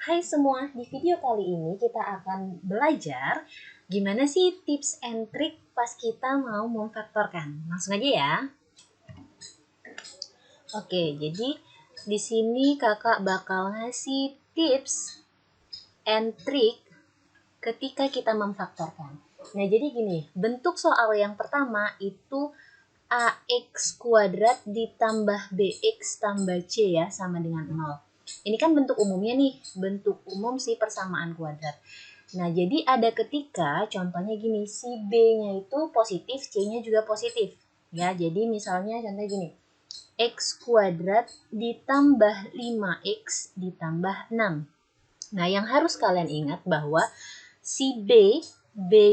Hai semua, di video kali ini kita akan belajar gimana sih tips and trick pas kita mau memfaktorkan. Langsung aja ya. Oke, jadi di sini kakak bakal ngasih tips and trick ketika kita memfaktorkan. Nah, jadi gini, bentuk soal yang pertama itu AX kuadrat ditambah BX tambah C ya sama dengan 0. Ini kan bentuk umumnya nih, bentuk umum si persamaan kuadrat. Nah, jadi ada ketika contohnya gini, si B-nya itu positif, C-nya juga positif. Ya, jadi misalnya contohnya gini, X kuadrat ditambah 5X ditambah 6. Nah, yang harus kalian ingat bahwa si B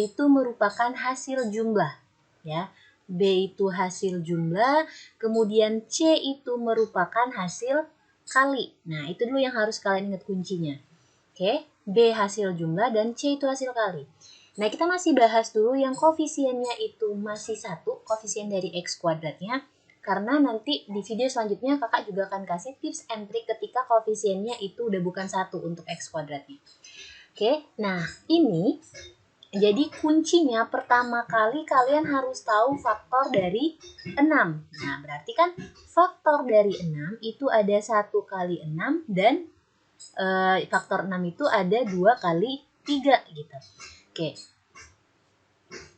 itu merupakan hasil jumlah. Ya, B itu hasil jumlah, kemudian C itu merupakan hasil kali. Nah, itu dulu yang harus kalian ingat kuncinya. Oke, B hasil jumlah dan C itu hasil kali. Nah, kita masih bahas dulu yang koefisiennya itu masih 1, koefisien dari X kuadratnya. Karena nanti di video selanjutnya kakak juga akan kasih tips and trick ketika koefisiennya itu udah bukan 1 untuk X kuadratnya. Oke, nah ini jadi kuncinya pertama kali kalian harus tahu faktor dari 6. Nah, berarti kan faktor dari 6 itu ada 1 kali 6 dan faktor 6 itu ada 2 kali 3 gitu. Oke.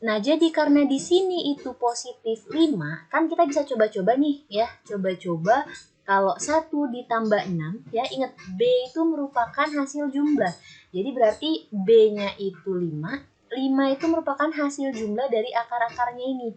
Nah, jadi karena di sini itu positif 5, kan kita bisa coba-coba nih ya. Coba-coba kalau 1 ditambah 6, ya ingat B itu merupakan hasil jumlah. Jadi berarti B-nya itu 5, 5 itu merupakan hasil jumlah dari akar-akarnya ini.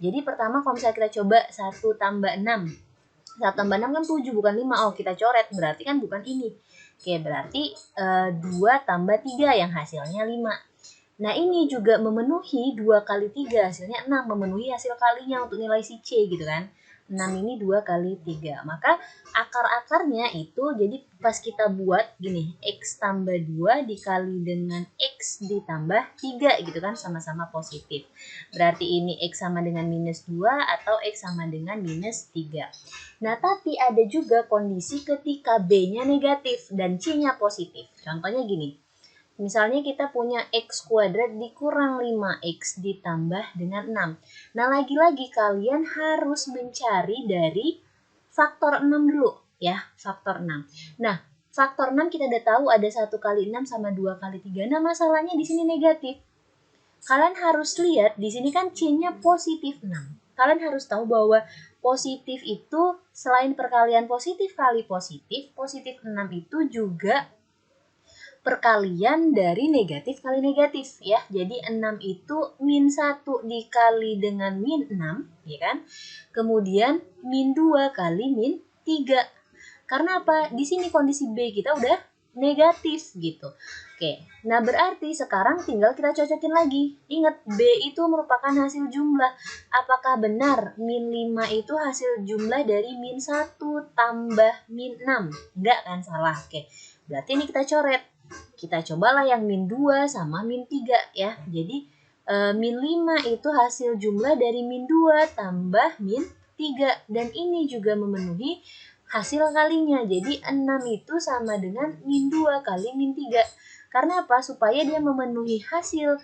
Jadi pertama kalau misalnya kita coba 1 tambah 6. 1 tambah 6 kan 7 bukan 5. Oh, kita coret berarti kan bukan ini. Oke, berarti 2 tambah 3 yang hasilnya 5. Nah, ini juga memenuhi 2 kali 3, hasilnya 6, memenuhi hasil kalinya untuk nilai si C gitu kan. 6 ini 2 kali 3. Maka akar-akarnya itu jadi pas kita buat gini, X tambah 2 dikali dengan X ditambah 3 gitu kan, sama-sama positif. Berarti ini X sama dengan minus 2 atau X sama dengan minus 3. Nah, tapi ada juga kondisi ketika B-nya negatif dan C-nya positif. Contohnya gini. Misalnya kita punya X kuadrat dikurang 5X ditambah dengan 6. Nah, lagi-lagi kalian harus mencari dari faktor 6 dulu ya, faktor 6. Nah, faktor 6 kita udah tahu ada 1 kali 6 sama 2 kali 3. Nah, masalahnya di sini negatif. Kalian harus lihat di sini kan C-nya positif 6. Kalian harus tahu bahwa positif itu selain perkalian positif kali positif, positif 6 itu juga perkalian dari negatif kali negatif ya. Jadi 6 itu min 1 dikali dengan min 6 ya kan. Kemudian min 2 kali min 3. Karena apa? Di sini kondisi B kita udah negatif gitu. Oke, nah berarti sekarang tinggal kita cocokin lagi. Ingat B itu merupakan hasil jumlah. Apakah benar min 5 itu hasil jumlah dari min 1 tambah min 6? Enggak kan, salah. Oke, berarti ini kita coret. Kita cobalah yang min 2 sama min 3 ya. Jadi min 5 itu hasil jumlah dari min 2 tambah min 3. Dan ini juga memenuhi hasil kalinya. Jadi 6 itu sama dengan min 2 kali min 3. Karena apa? Supaya dia memenuhi hasil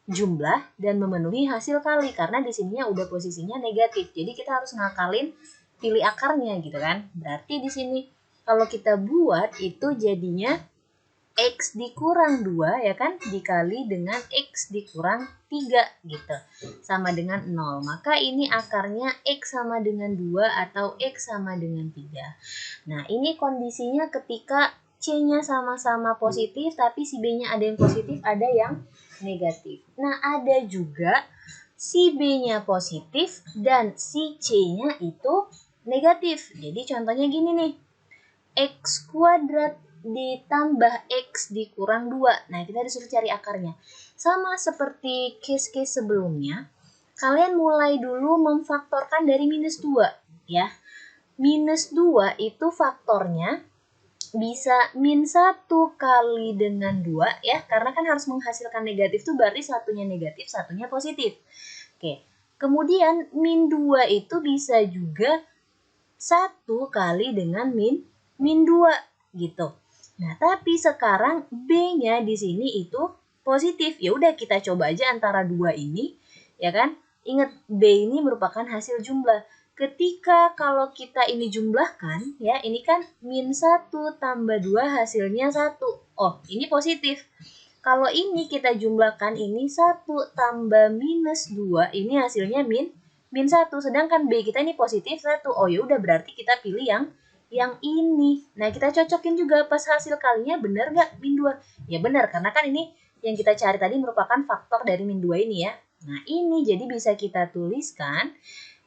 jumlah dan memenuhi hasil kali. Karena di sininya udah posisinya negatif. Jadi kita harus ngakalin pilih akarnya gitu kan. Berarti di sini kalau kita buat itu jadinya X dikurang 2 ya kan, dikali dengan X dikurang 3 gitu, sama dengan 0. Maka ini akarnya X sama dengan 2 atau X sama dengan 3. Nah, ini kondisinya ketika C-nya sama-sama positif, tapi si B-nya ada yang positif, ada yang negatif. Nah, ada juga si B-nya positif dan si C-nya itu negatif. Jadi contohnya gini nih, X kuadrat ditambah X dikurang 2. Nah, kita disuruh cari akarnya. Sama seperti case-case sebelumnya, kalian mulai dulu memfaktorkan dari minus 2. Ya. Minus 2 itu faktornya bisa min 1 kali dengan 2 ya. Karena kan harus menghasilkan negatif itu berarti satunya negatif, satunya positif. Oke. Kemudian min 2 itu bisa juga 1 kali dengan min 2 gitu. Nah, tapi sekarang B-nya di sini itu positif. Ya udah kita coba aja antara dua ini, ya kan? Ingat B ini merupakan hasil jumlah. Ketika kalau kita ini jumlahkan, ya ini kan min 1 tambah 2 hasilnya 1. Oh, ini positif. Kalau ini kita jumlahkan, ini 1 tambah minus 2, ini hasilnya min 1. Sedangkan B kita ini positif 1. Oh ya udah berarti kita pilih yang ini. Nah, kita cocokin juga pas hasil kalinya benar nggak min 2? Ya benar, karena kan ini yang kita cari tadi merupakan faktor dari min 2 ini ya. Nah, ini jadi bisa kita tuliskan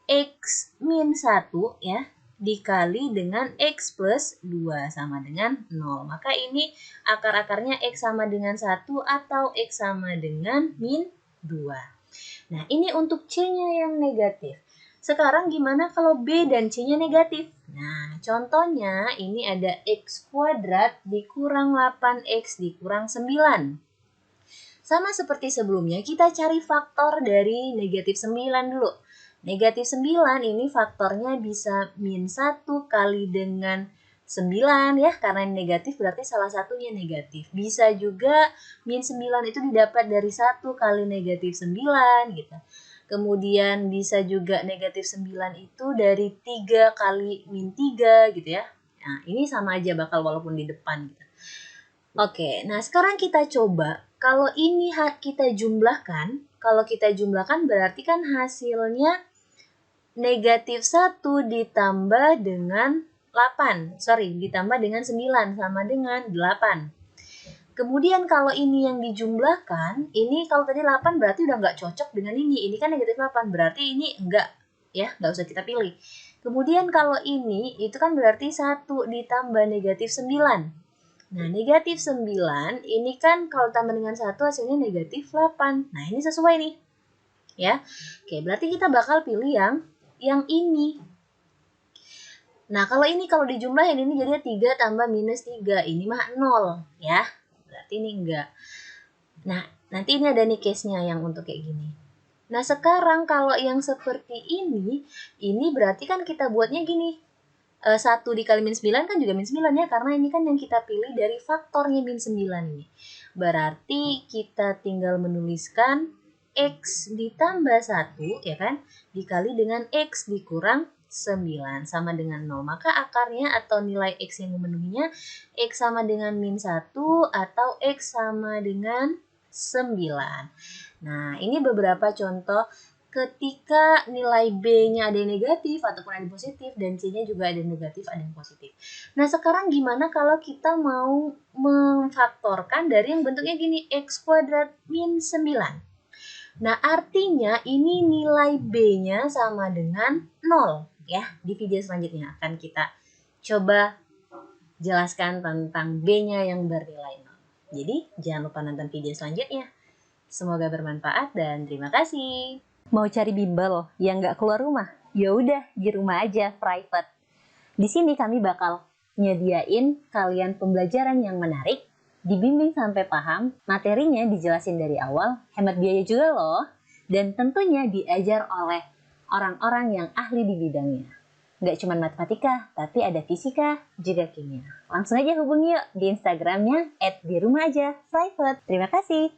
X min 1 ya dikali dengan X plus 2 sama dengan 0. Maka ini akar-akarnya X sama dengan 1 atau X sama dengan min 2. Nah, ini untuk C-nya yang negatif. Sekarang gimana kalau B dan C-nya negatif? Nah, contohnya ini ada X kuadrat dikurang 8X dikurang 9. Sama seperti sebelumnya, kita cari faktor dari negatif 9 dulu. Negatif 9 ini faktornya bisa min 1 kali dengan 9 ya, karena negatif berarti salah satunya negatif. Bisa juga min 9 itu didapat dari 1 kali negatif 9 gitu. Kemudian bisa juga negatif 9 itu dari 3 kali min 3 gitu ya. Nah, ini sama aja bakal walaupun di depan gitu. Oke, nah sekarang kita coba kalau ini kita jumlahkan, kalau kita jumlahkan berarti kan hasilnya negatif 1 ditambah dengan 8. Sorry, ditambah dengan 9 sama dengan 8. Kemudian kalau ini yang dijumlahkan, ini kalau tadi 8 berarti udah nggak cocok dengan ini. Ini kan negatif 8, berarti ini enggak, ya, nggak usah kita pilih. Kemudian kalau ini, itu kan berarti 1 ditambah negatif 9. Nah, negatif 9 ini kan kalau tambah dengan 1 hasilnya negatif 8. Nah, ini sesuai nih. Ya. Oke, berarti kita bakal pilih yang ini. Nah, kalau dijumlahin ini jadinya 3 tambah minus 3. Ini mah 0, ya. Berarti ini enggak. Nah, nanti ini ada nih case-nya yang untuk kayak gini. Nah, sekarang kalau yang seperti ini berarti kan kita buatnya gini. 1 dikali min 9 kan juga min 9 ya, karena ini kan yang kita pilih dari faktornya min 9 ini. Berarti kita tinggal menuliskan X ditambah 1 ya kan, dikali dengan X dikurang 9 sama dengan 0. Maka akarnya atau nilai X yang memenuhinya X sama dengan min 1 atau X sama dengan 9. Nah, ini beberapa contoh ketika nilai B-nya ada yang negatif ataupun ada yang positif dan C-nya juga ada yang negatif, ada yang positif. Nah, sekarang gimana kalau kita mau memfaktorkan dari yang bentuknya gini, X kuadrat min 9. Nah, artinya ini nilai B-nya sama dengan 0 ya. Di video selanjutnya akan kita coba jelaskan tentang B-nya yang bernilai 0. Jadi, jangan lupa nonton video selanjutnya. Semoga bermanfaat dan terima kasih. Mau cari bimbel yang nggak keluar rumah? Ya udah di rumah aja, private. Di sini kami bakal nyediain kalian pembelajaran yang menarik, dibimbing sampai paham, materinya dijelasin dari awal, hemat biaya juga loh, dan tentunya diajar oleh orang-orang yang ahli di bidangnya. Nggak cuma matematika, tapi ada fisika, juga kimia. Langsung aja hubungi yuk di Instagramnya @dirumahajapprivate. Terima kasih.